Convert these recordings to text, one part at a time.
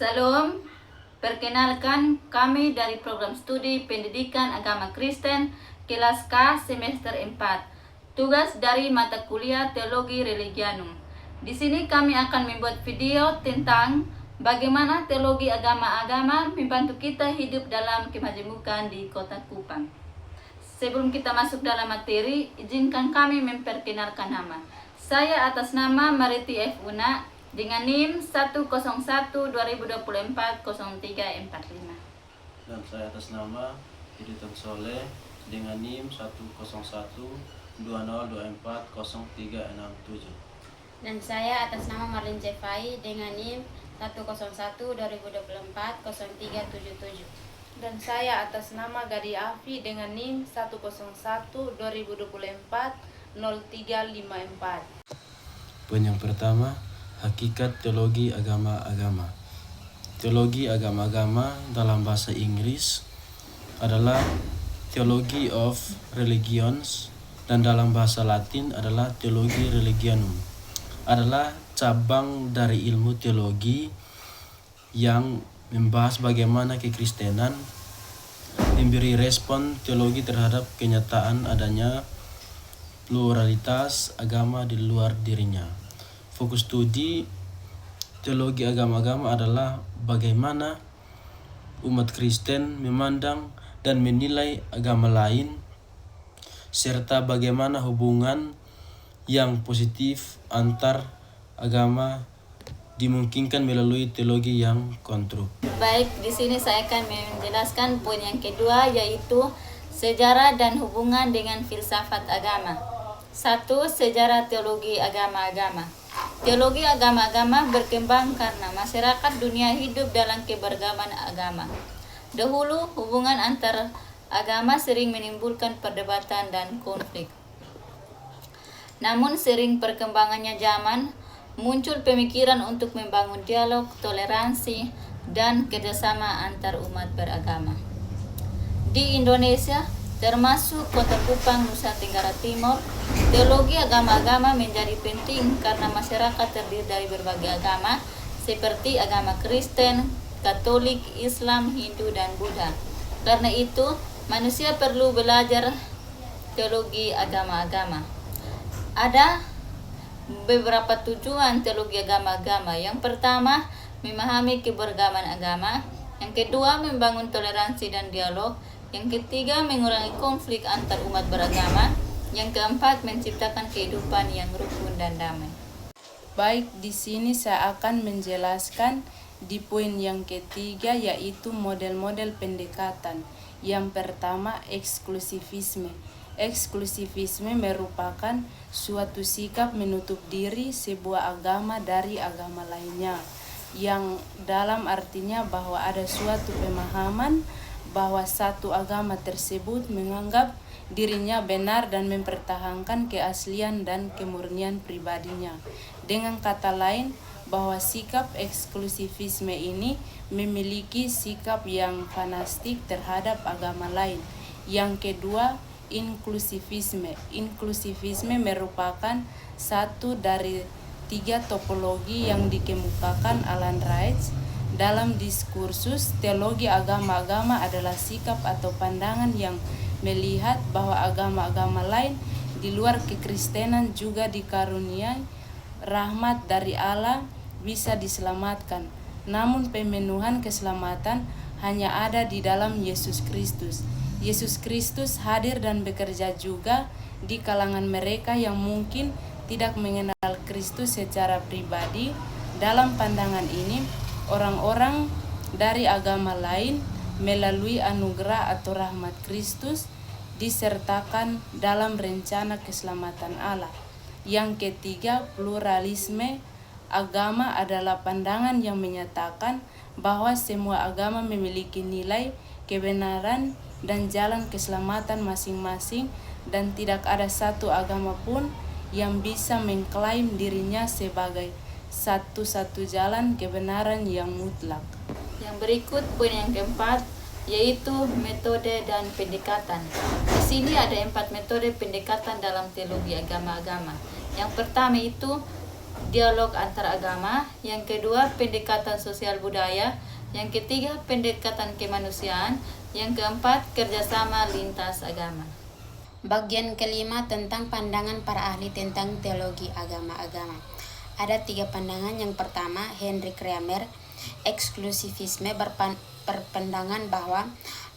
Salam, perkenalkan kami dari program studi Pendidikan Agama Kristen kelas K semester 4. Tugas dari mata kuliah Teologi Religianum. Di sini kami akan membuat video tentang bagaimana teologi agama-agama membantu kita hidup dalam kemajemukan di Kota Kupang. Sebelum kita masuk dalam materi, izinkan kami memperkenalkan nama. Saya atas nama Mariti F. Una dengan NIM 101-2024-0345. Dan saya atas nama Hidutan Soleh dengan NIM 101-2024-0367. Dan saya atas nama Marlin Jefai dengan NIM 101-2024-0377. Dan saya atas nama Gadi Afi dengan NIM 101-2024-0354. Poin yang pertama, hakikat teologi agama-agama. Teologi agama-agama dalam bahasa Inggris adalah Theology of Religions dan dalam bahasa Latin adalah Theologia Religianum. Adalah cabang dari ilmu teologi yang membahas bagaimana kekristenan memberi respon teologi terhadap kenyataan adanya pluralitas agama di luar dirinya. Fokus studi teologi agama-agama adalah bagaimana umat Kristen memandang dan menilai agama lain, serta bagaimana hubungan yang positif antar agama dimungkinkan melalui teologi yang konstruktif. Baik, di sini saya akan menjelaskan poin yang kedua, yaitu sejarah dan hubungan dengan filsafat agama. 1. Sejarah teologi agama-agama. Teologi agama-agama berkembang karena masyarakat dunia hidup dalam keberagaman agama. Dahulu, hubungan antar agama sering menimbulkan perdebatan dan konflik. Namun sering perkembangannya zaman, muncul pemikiran untuk membangun dialog, toleransi, dan kerjasama antar umat beragama. Di Indonesia, termasuk Kota Kupang, Nusa Tenggara Timur, teologi agama-agama menjadi penting karena masyarakat terdiri dari berbagai agama seperti agama Kristen, Katolik, Islam, Hindu, dan Buddha. Karena itu, manusia perlu belajar teologi agama-agama. Ada beberapa tujuan teologi agama-agama. Yang pertama, memahami keberagaman agama. Yang kedua, membangun toleransi dan dialog. Yang ketiga, mengurangi konflik antar umat beragama. Yang keempat, menciptakan kehidupan yang rukun dan damai. Baik, di sini saya akan menjelaskan di poin yang ketiga, yaitu model-model pendekatan. Yang pertama, eksklusivisme. Eksklusivisme merupakan suatu sikap menutup diri sebuah agama dari agama lainnya, yang dalam artinya bahwa ada suatu pemahaman bahwa satu agama tersebut menganggap dirinya benar dan mempertahankan keaslian dan kemurnian pribadinya. Dengan kata lain, bahwa sikap eksklusivisme ini memiliki sikap yang fanatik terhadap agama lain. Yang kedua, inklusivisme. Inklusivisme merupakan satu dari 3 topologi yang dikemukakan Alan Reitz dalam diskursus teologi agama-agama adalah sikap atau pandangan yang melihat bahwa agama-agama lain di luar kekristenan juga dikaruniai rahmat dari Allah bisa diselamatkan. Namun pemenuhan keselamatan hanya ada di dalam Yesus Kristus. Yesus Kristus hadir dan bekerja juga di kalangan mereka yang mungkin tidak mengenal Kristus secara pribadi. Dalam pandangan ini, orang-orang dari agama lain melalui anugerah atau rahmat Kristus disertakan dalam rencana keselamatan Allah. Yang ketiga, pluralisme agama adalah pandangan yang menyatakan bahwa semua agama memiliki nilai, kebenaran, dan jalan keselamatan masing-masing, dan tidak ada satu agama pun yang bisa mengklaim dirinya sebagai satu-satu jalan kebenaran yang mutlak. Yang berikut poin yang keempat, yaitu metode dan pendekatan. Di sini ada 4 metode pendekatan dalam teologi agama-agama. Yang pertama itu dialog antar agama. Yang kedua, pendekatan sosial budaya. Yang ketiga, pendekatan kemanusiaan. Yang keempat, kerjasama lintas agama. Bagian kelima tentang pandangan para ahli tentang teologi agama-agama. Ada 3 pandangan. Yang pertama, Henry Kramer, eksklusivisme, berpandangan bahwa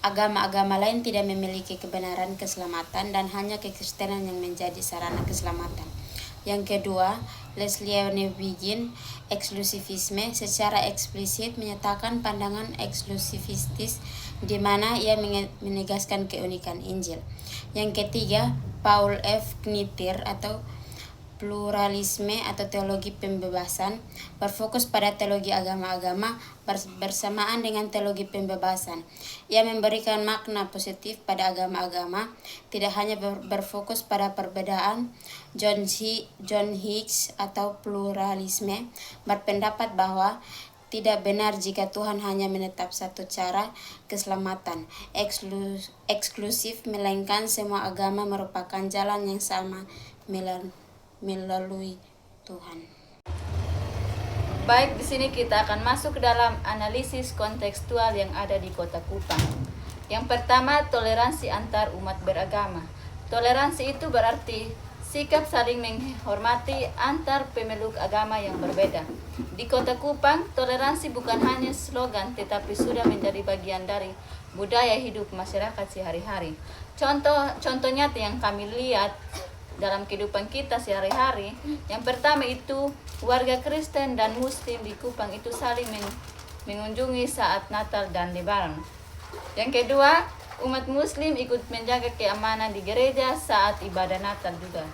agama-agama lain tidak memiliki kebenaran keselamatan dan hanya kekristenan yang menjadi sarana keselamatan. Yang kedua, Leslie Nevigin, eksklusivisme, secara eksplisit menyatakan pandangan eksklusivistis di mana ia menegaskan keunikan Injil. Yang ketiga, Paul F. Knitter atau pluralisme atau teologi pembebasan, berfokus pada teologi agama-agama bersamaan dengan teologi pembebasan. Ia memberikan makna positif pada agama-agama, tidak hanya berfokus pada perbedaan. John Hicks atau pluralisme berpendapat bahwa tidak benar jika Tuhan hanya menetap satu cara keselamatan eksklusif, melainkan semua agama merupakan jalan yang sama melalui Tuhan. Baik, di sini kita akan masuk ke dalam analisis kontekstual yang ada di Kota Kupang. Yang pertama, toleransi antar umat beragama. Toleransi itu berarti sikap saling menghormati antar pemeluk agama yang berbeda. Di Kota Kupang, toleransi bukan hanya slogan tetapi sudah menjadi bagian dari budaya hidup masyarakat sehari-hari. Contoh nyata yang kami lihat dalam kehidupan kita sehari-hari, yang pertama itu warga Kristen dan Muslim di Kupang itu saling mengunjungi saat Natal dan Lebaran. Yang kedua, umat Muslim ikut menjaga keamanan di gereja saat ibadah Natal juga.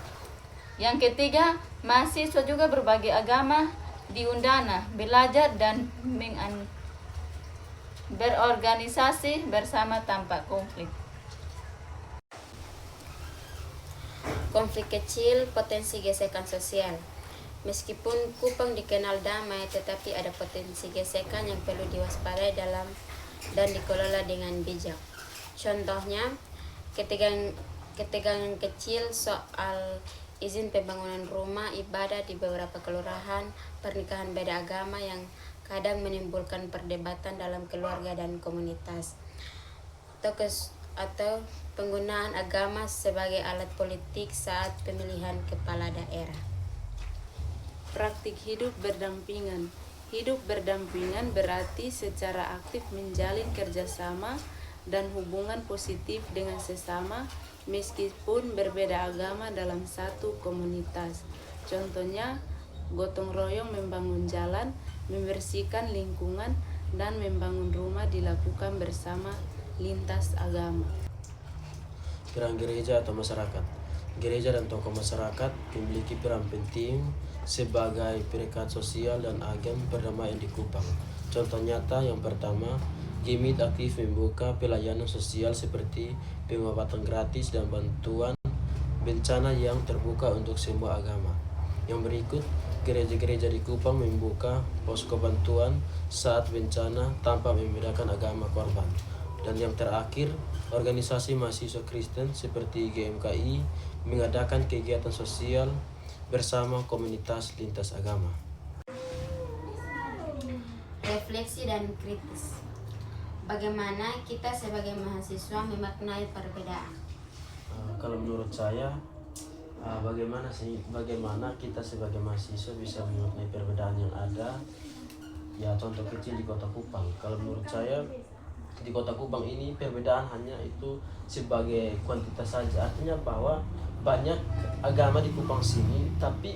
Yang ketiga, mahasiswa juga berbagai agama diundana, belajar dan berorganisasi bersama tanpa konflik. Konflik kecil, potensi gesekan sosial. Meskipun Kupang dikenal damai, tetapi ada potensi gesekan yang perlu diwaspadai dan dikelola dengan bijak. Contohnya, ketegangan kecil soal izin pembangunan rumah ibadah di beberapa kelurahan, pernikahan beda agama yang kadang menimbulkan perdebatan dalam keluarga dan komunitas, atau penggunaan agama sebagai alat politik saat pemilihan kepala daerah. Praktik hidup berdampingan. Hidup berdampingan berarti secara aktif menjalin kerjasama dan hubungan positif dengan sesama meskipun berbeda agama dalam satu komunitas. Contohnya, gotong royong membangun jalan, membersihkan lingkungan, dan membangun rumah dilakukan bersama lintas agama. Peran gereja atau masyarakat. Gereja dan tokoh masyarakat memiliki peran penting sebagai perekat sosial dan agen perdamaian di Kupang. Contoh nyata yang pertama, GIMIT aktif membuka pelayanan sosial seperti pengobatan gratis dan bantuan bencana yang terbuka untuk semua agama. Yang berikut, gereja-gereja di Kupang membuka posko bantuan saat bencana tanpa membedakan agama korban. Dan yang terakhir, organisasi mahasiswa Kristen seperti GMKI mengadakan kegiatan sosial bersama komunitas lintas agama. Refleksi dan kritis. Bagaimana kita sebagai mahasiswa memaknai perbedaan? Kalau menurut saya, bagaimana kita sebagai mahasiswa bisa memaknai perbedaan yang ada? Ya, contoh kecil di Kota Kupang. Kalau menurut saya, di Kota Kupang ini perbedaan hanya itu sebagai kuantitas saja. Artinya bahwa banyak agama di Kupang sini, tapi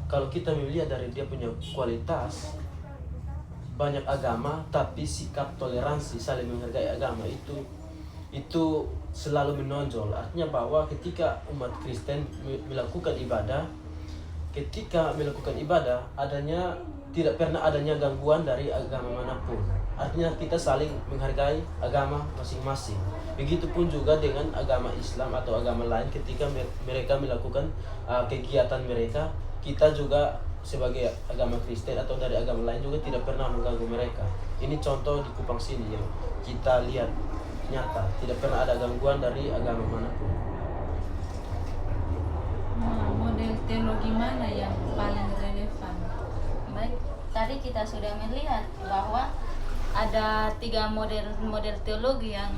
kalau kita melihat dari dia punya kualitas, banyak agama tapi sikap toleransi saling menghargai agama itu selalu menonjol. Artinya bahwa ketika umat Kristen melakukan ibadah, tidak pernah adanya gangguan dari agama manapun. Artinya kita saling menghargai agama masing-masing. Begitupun juga dengan agama Islam atau agama lain, ketika mereka melakukan kegiatan mereka, kita juga sebagai agama Kristen atau dari agama lain juga tidak pernah mengganggu mereka. Ini contoh di Kupang sini yang kita lihat nyata, tidak pernah ada gangguan dari agama manapun. Model teologi mana yang paling Baik, tadi kita sudah melihat bahwa ada 3 model teologi yang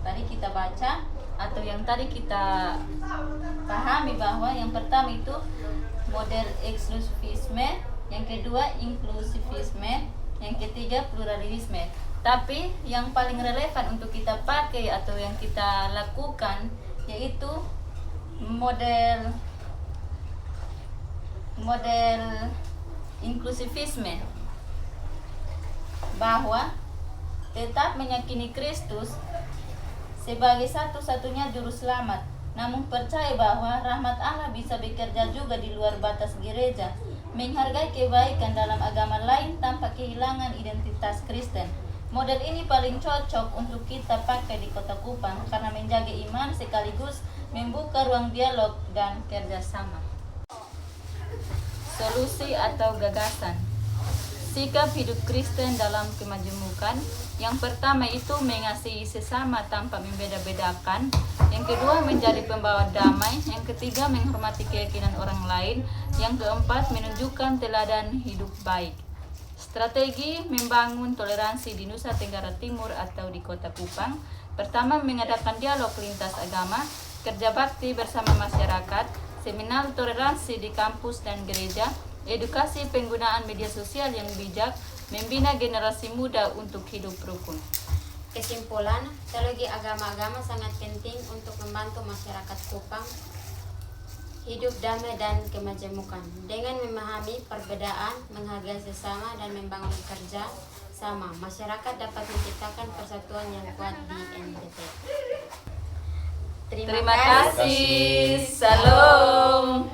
tadi kita baca atau yang tadi kita pahami, bahwa yang pertama itu model eksklusivisme, yang kedua inklusivisme, yang ketiga pluralisme. Tapi yang paling relevan untuk kita pakai atau yang kita lakukan yaitu model inklusivisme, bahwa tetap meyakini Kristus sebagai satu-satunya juru selamat, namun percaya bahwa rahmat Allah bisa bekerja juga di luar batas gereja, menghargai kebaikan dalam agama lain tanpa kehilangan identitas Kristen. Model ini paling cocok untuk kita pakai di Kota Kupang karena menjaga iman sekaligus membuka ruang dialog dan kerjasama. Solusi atau gagasan. Sikap hidup Kristen dalam kemajemukan. Yang pertama itu mengasihi sesama tanpa membeda-bedakan. Yang kedua menjadi pembawa damai. Yang ketiga menghormati keyakinan orang lain. Yang keempat menunjukkan teladan hidup baik. Strategi membangun toleransi di Nusa Tenggara Timur atau di Kota Kupang. Pertama, mengadakan dialog lintas agama, kerja bakti bersama masyarakat, seminar toleransi di kampus dan gereja, edukasi penggunaan media sosial yang bijak, membina generasi muda untuk hidup rukun. Kesimpulan, teologi agama-agama sangat penting untuk membantu masyarakat Kupang hidup damai dan kemajemukan. Dengan memahami perbedaan, menghargai sesama, dan membangun kerja sama, masyarakat dapat menciptakan persatuan yang kuat di NTT. Terima kasih. Salam.